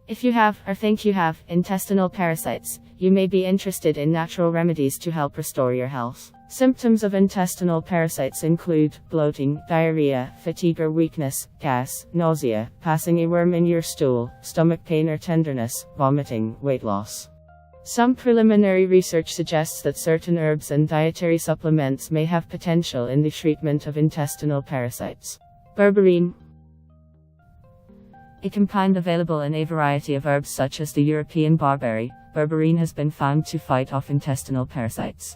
If you have, or think you have, intestinal parasites, you may be interested in natural remedies to help restore your health. Symptoms of intestinal parasites include bloating, diarrhea, fatigue or weakness, gas, nausea, passing a worm in your stool, stomach pain or tenderness, vomiting, weight loss. Some preliminary research suggests that certain herbs and dietary supplements may have potential in the treatment of intestinal parasites. Berberine, a compound available in a variety of herbs such as the European barberry, berberine has been found to fight off intestinal parasites.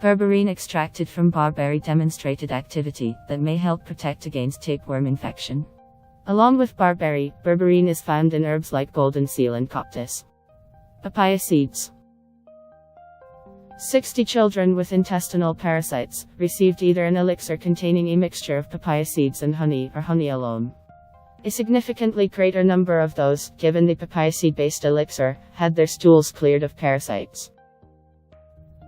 Berberine extracted from barberry demonstrated activity that may help protect against tapeworm infection. Along with barberry, berberine is found in herbs like golden seal and cactus. Papaya seeds. 60 children with intestinal parasites received either an elixir containing a mixture of papaya seeds and honey or honey alone. A significantly greater number of those given the papaya seed-based elixir had their stools cleared of parasites.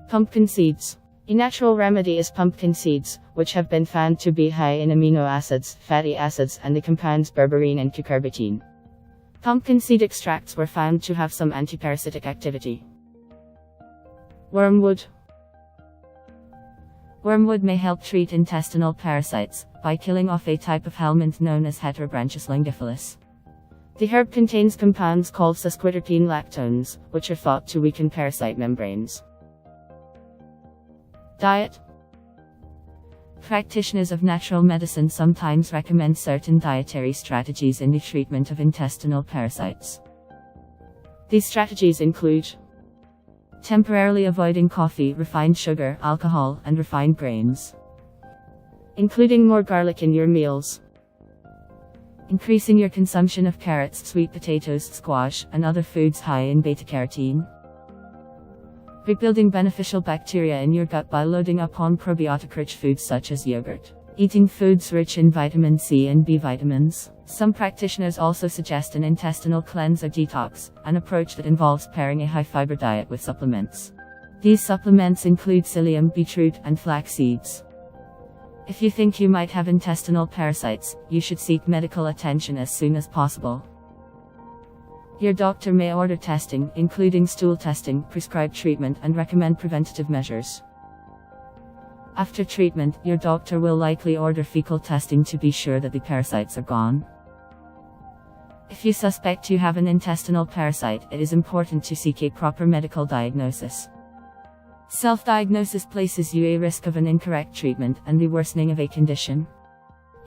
Pumpkin seeds. A natural remedy is pumpkin seeds, which have been found to be high in amino acids, fatty acids, and the compounds berberine and cucurbitine. Pumpkin seed extracts were found to have some anti-parasitic activity. Wormwood. Wormwood may help treat intestinal parasites by killing off a type of helminth known as Heterobranchus longifolus. The herb contains compounds called sesquiterpene lactones, which are thought to weaken parasite membranes. Diet. Practitioners of natural medicine sometimes recommend certain dietary strategies in the treatment of intestinal parasites. These strategies include temporarily avoiding coffee, refined sugar, alcohol, and refined grains. Including more garlic in your meals. Increasing your consumption of carrots, sweet potatoes, squash, and other foods high in beta-carotene. Rebuilding beneficial bacteria in your gut by loading up on probiotic-rich foods such as yogurt. Eating foods rich in vitamin C and B vitamins. Some practitioners also suggest an intestinal cleanse or detox, an approach that involves pairing a high-fiber diet with supplements. These supplements include psyllium, beetroot, and flaxseeds. If you think you might have intestinal parasites, you should seek medical attention as soon as possible. Your doctor may order testing, including stool testing, prescribe treatment, and recommend preventative measures. After treatment, your doctor will likely order fecal testing to be sure that the parasites are gone. If you suspect you have an intestinal parasite, it is important to seek a proper medical diagnosis. Self-diagnosis places you at risk of an incorrect treatment and the worsening of a condition.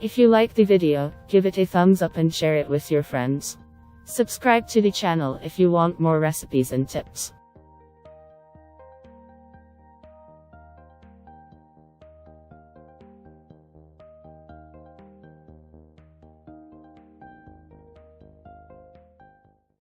If you like the video, give it a thumbs up and share it with your friends. Subscribe to the channel if you want more recipes and tips.